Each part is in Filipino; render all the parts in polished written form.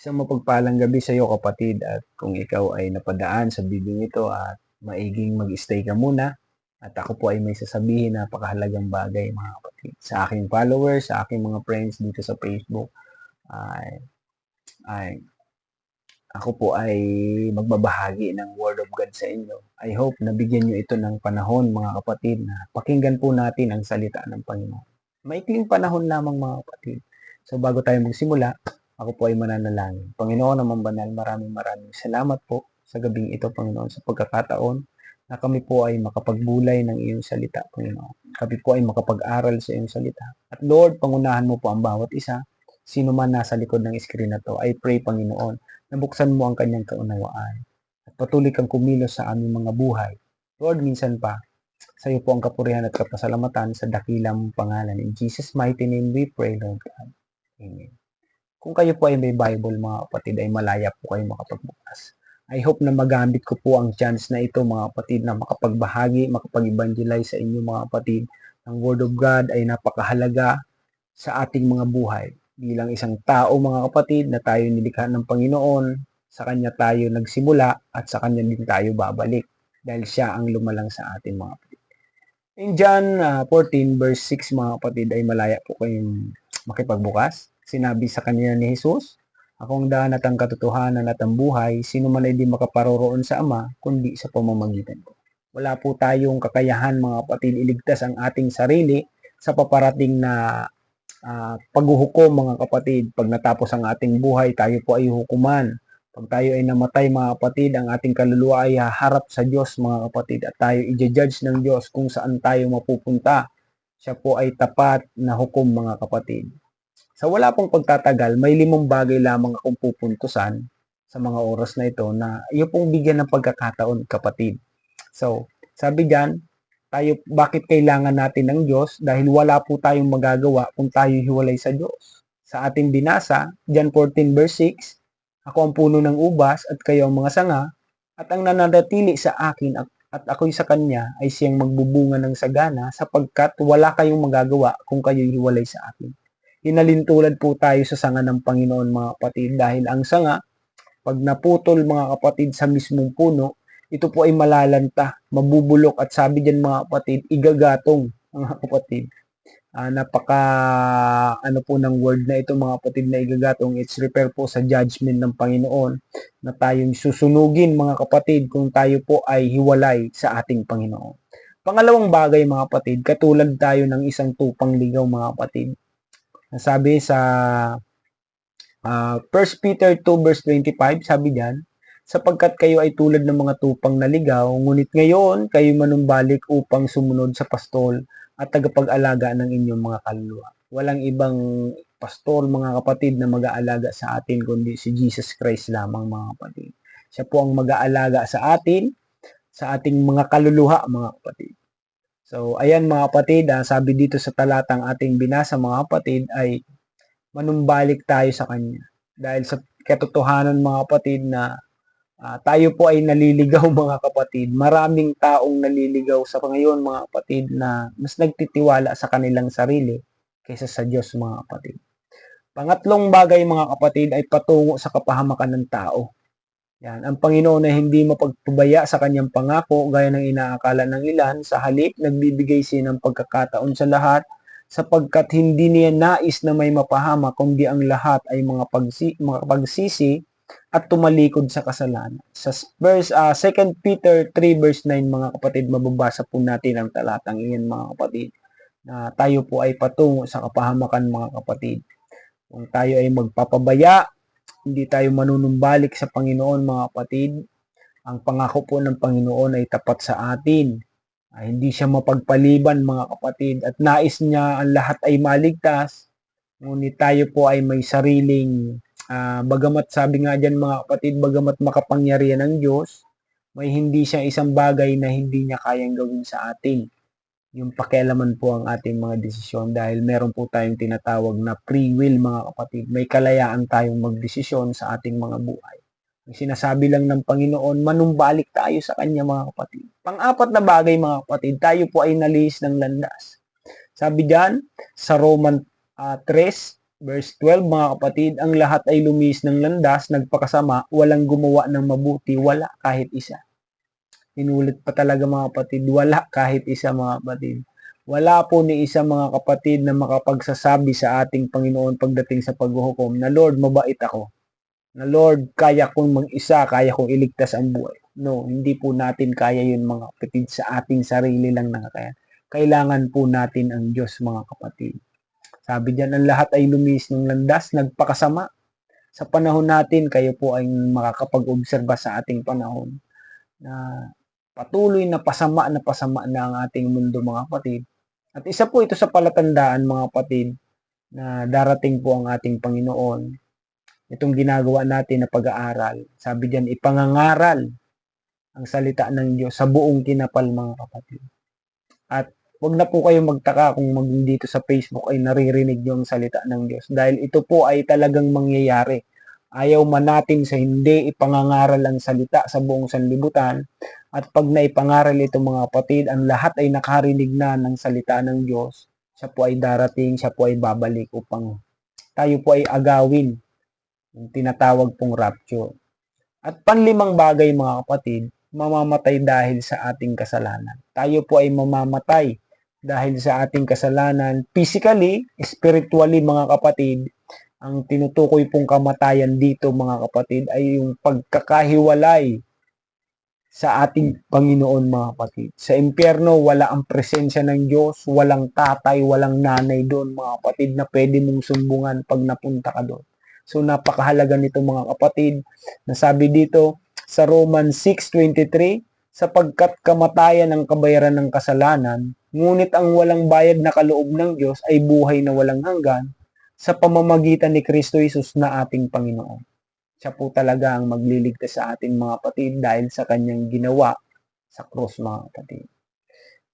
Isang mapagpalang gabi sa iyo kapatid at kung ikaw ay napadaan sa video ito at maiging mag-stay ka muna at ako po ay may sasabihin na napakahalagang bagay mga kapatid. Sa aking followers, sa aking mga friends dito sa Facebook ay, ay ako po ay magbabahagi ng Word of God sa inyo. I hope na bigyan nyo ito ng panahon mga kapatid na pakinggan po natin ang salita ng Panginoon. Maikling panahon lamang mga kapatid. So bago tayo magsimula, ako po ay mananalangin. Panginoon naman banal, maraming salamat po sa gabing ito, Panginoon, sa pagkakataon na kami po ay makapagbulay ng iyong salita, Panginoon. Kami po ay makapag-aral sa iyong salita. At Lord, pangunahan mo po ang bawat isa. Sino man nasa likod ng screen na to, I pray, Panginoon, nabuksan mo ang kanyang kaunawaan at patuloy kang kumilos sa aming mga buhay. Lord, minsan pa, sa iyo po ang kapurihan at kapasalamatan sa dakilang pangalan. In Jesus' mighty name we pray, Lord God. Amen. Kung kayo po ay may Bible, mga kapatid, ay malaya po kayo makapagbukas. I hope na magamit ko po ang chance na ito, mga kapatid, na makapagbahagi, makapag-evangelize sa inyo, mga kapatid. Ang Word of God ay napakahalaga sa ating mga buhay. Bilang isang tao, mga kapatid, na tayo nilikha ng Panginoon, sa Kanya tayo nagsimula at sa Kanya din tayo babalik dahil Siya ang lumalang sa atin, mga kapatid. In John 14 verse 6, mga kapatid, ay malaya po kayong makipagbukas. Sinabi sa Kanya ni Jesus, "Ako ang daan at ang katotohanan at ang buhay, sino man ay di makaparoroon sa Ama, kundi sa pamamagitan ko." Wala po tayong kakayahan, mga kapatid, iligtas ang ating sarili sa paparating na paghuhukom, mga kapatid. Pag natapos ang ating buhay, tayo po ay hukuman. Pag tayo ay namatay, mga kapatid, ang ating kaluluwa ay haharap sa Diyos, mga kapatid, at tayo i-judge ng Diyos kung saan tayo mapupunta. Siya po ay tapat na hukom, mga kapatid. Sa wala pong pagtatagal, may 5 bagay lamang akong pupuntusan sa mga oras na ito na iyo pong bigyan ng pagkakataon, kapatid. So, sabi diyan, bakit kailangan natin ng Diyos? Dahil wala po tayong magagawa kung tayo hiwalay sa Diyos. Sa ating binasa, John 14 verse 6, "Ako ang puno ng ubas at kayo ang mga sanga, at ang nananatili sa akin at ako'y sa kanya ay siyang magbubunga ng sagana, sapagkat wala kayong magagawa kung kayo'y hiwalay sa akin." Hinalintulad po tayo sa sanga ng Panginoon, mga kapatid, dahil ang sanga, pag naputol, mga kapatid, sa mismong puno, ito po ay malalanta, mabubulok, at sabi diyan, mga kapatid, igagatong, mga kapatid. Napaka ano po ng word na ito, mga kapatid, na igagatong. It's refer po sa judgment ng Panginoon na tayong susunugin, mga kapatid, kung tayo po ay hiwalay sa ating Panginoon. Pangalawang bagay, mga kapatid, katulad tayo ng isang tupang ligaw, mga kapatid. Sabi sa 1 Peter 2 verse 25, sabi diyan, "Sapagkat kayo ay tulad ng mga tupang naligaw, ngunit ngayon kayo manumbalik upang sumunod sa pastol at tagapag-alaga ng inyong mga kaluluwa." Walang ibang pastor, mga kapatid, na mag-aalaga sa atin kundi si Jesus Christ lamang, mga kapatid. Siya po ang mag-aalaga sa atin, sa ating mga kaluluwa, mga kapatid. So, ayan, mga kapatid, sabi dito sa talatang ating binasa, mga kapatid, ay manumbalik tayo sa Kanya. Dahil sa katotohanan, mga kapatid, na tayo po ay naliligaw, mga kapatid. Maraming taong naliligaw sa ngayon, mga kapatid, na mas nagtitiwala sa kanilang sarili kaysa sa Diyos, mga kapatid. Pangatlong bagay, mga kapatid, ay patungo sa kapahamakan ng tao. Yan, ang Panginoon ay hindi mapagpabaya sa kanyang pangako gaya ng inaakala ng ilan. Sa halip, nagbibigay siya ng pagkakataon sa lahat, sapagkat hindi niya nais na may mapahama, kundi ang lahat ay mga pagsisi at tumalikod sa kasalanan. Sa 2 Peter 3 verse 9, mga kapatid, mababasa po natin ang talatang iyan, mga kapatid, na tayo po ay patungo sa kapahamakan, mga kapatid. Kung tayo ay magpapabaya, hindi tayo manunumbalik sa Panginoon, mga kapatid, ang pangako po ng Panginoon ay tapat sa atin. Hindi siya mapagpaliban, mga kapatid, at nais niya ang lahat ay maligtas. Ngunit tayo po ay may sariling, bagamat sabi nga dyan, mga kapatid, bagamat makapangyarihan ng Diyos, may hindi siya isang bagay na hindi niya kayang gawin sa atin. Yung pakialaman po ang ating mga desisyon, dahil meron po tayong tinatawag na free will, mga kapatid. May kalayaan tayong magdesisyon sa ating mga buhay. Ang sinasabi lang ng Panginoon, manumbalik tayo sa Kanya, mga kapatid. Pang-apat na bagay, mga kapatid, tayo po ay nalihis ng landas. Sabi diyan sa Roman 3 Verse 12, mga kapatid, ang lahat ay lumis ng landas, nagpakasama, walang gumawa ng mabuti, wala kahit isa. Inulit pa talaga mga kapatid, wala kahit isa mga kapatid. Wala po ni isa mga kapatid na makapagsasabi sa ating Panginoon pagdating sa paghuhukom na Lord, mabait ako. Na Lord, kaya kong mag-isa, kaya kong iligtas ang buhay. No, hindi po natin kaya yun mga kapatid, sa ating sarili lang nakakaya. Kailangan po natin ang Diyos mga kapatid. Sabi diyan, ang lahat ay lumis ng landas, nagpakasama. Sa panahon natin, kayo po ay makakapag-obserba sa ating panahon na patuloy na pasama na ang ating mundo mga kapatid. At isa po ito sa palatandaan mga kapatid na darating po ang ating Panginoon. Itong ginagawa natin na pag-aaral. Sabi diyan, ipangangaral ang salita ng Diyos sa buong kinapal mga kapatid. At wag na po kayong magtaka kung dito sa Facebook ay naririnig niyo ang salita ng Diyos. Dahil ito po ay talagang mangyayari. Ayaw man natin sa hindi ipangangaral ang salita sa buong sanlibutan. At pag naipangaral ito mga kapatid, ang lahat ay nakarinig na ng salita ng Diyos. Siya po ay darating, siya po ay babalik upang tayo po ay agawin yung tinatawag pong rapture. At panlimang bagay mga kapatid, mamamatay dahil sa ating kasalanan. Tayo po ay mamamatay dahil sa ating kasalanan, physically, spiritually mga kapatid. Ang tinutukoy pong kamatayan dito mga kapatid ay yung pagkakahiwalay sa ating Panginoon mga kapatid. Sa impyerno, wala ang presensya ng Diyos, walang tatay, walang nanay doon mga kapatid na pwede mong sumbungan pag napunta ka doon. So napakahalaga nito mga kapatid. Nasabi dito sa Romans 6:23, sapagkat kamatayan ang kabayaran ng kasalanan, ngunit ang walang bayad na kaloob ng Diyos ay buhay na walang hanggan sa pamamagitan ni Kristo Jesus na ating Panginoon. Siya po talaga ang magliligtas sa ating mga kapatid dahil sa kanyang ginawa sa krus mga kapatid.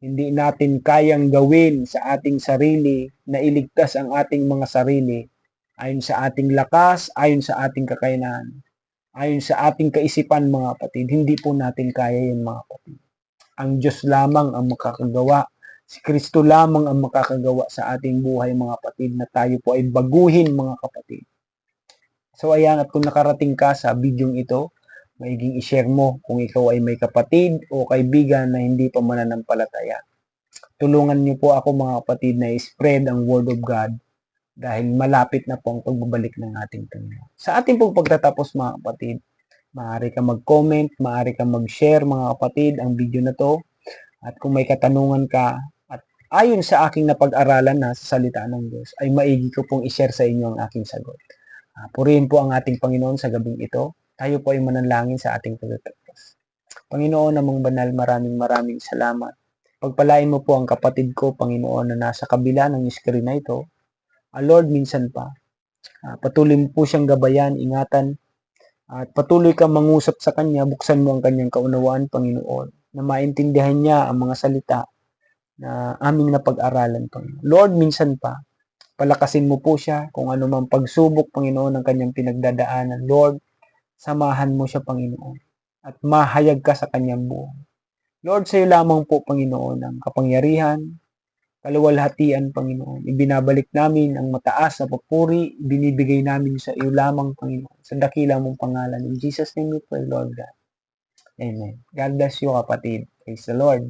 Hindi natin kayang gawin sa ating sarili na iligtas ang ating mga sarili ayon sa ating lakas, ayon sa ating kakayanan, ayon sa ating kaisipan mga kapatid. Hindi po natin kaya yun mga kapatid. Ang Diyos lamang ang makakagawa. Si Kristo lamang ang makakagawa sa ating buhay mga kapatid na tayo po ay baguhin mga kapatid. So ayan, at kung nakarating ka sa bidyong ito, maiging i-share mo kung ikaw ay may kapatid o kaibigan na hindi pa mananampalataya. Tulungan niyo po ako mga kapatid na i-spread ang Word of God dahil malapit na po ang pagbabalik ng ating Panginoon. Sa ating pong pagtatapos mga kapatid, maaari ka mag-comment, maaari ka mag-share mga kapatid ang video na to. At kung may katanungan ka at ayon sa aking napag-aralan na sa salita ng Diyos, ay maigi ko pong i-share sa inyo ang aking sagot. Purihin po ang ating Panginoon sa gabing ito. Tayo po ay manalangin sa ating pagtatapos. Panginoon namang banal, maraming salamat. Pagpalain mo po ang kapatid ko, Panginoon, na nasa kabila ng screen na ito. Lord, minsan pa, patuloy mo po siyang gabayan, ingatan, at patuloy kang mangusap sa kanya, buksan mo ang kanyang kaunawaan, Panginoon, na maintindihan niya ang mga salita na aming napag-aralan, Panginoon. Lord, minsan pa, palakasin mo po siya kung ano mang pagsubok, Panginoon, ng kanyang pinagdadaanan. Lord, samahan mo siya, Panginoon, at mahayag ka sa kanyang buhay. Lord, sa iyo lamang po, Panginoon, ang kapangyarihan, kaluwalhatian, Panginoon. Ibinabalik namin ang mataas na papuri, binibigay namin sa iyo lamang, Panginoon, sa dakilang mong pangalan. In Jesus' name we pray, Lord God. Amen. God bless you, kapatid. Praise the Lord.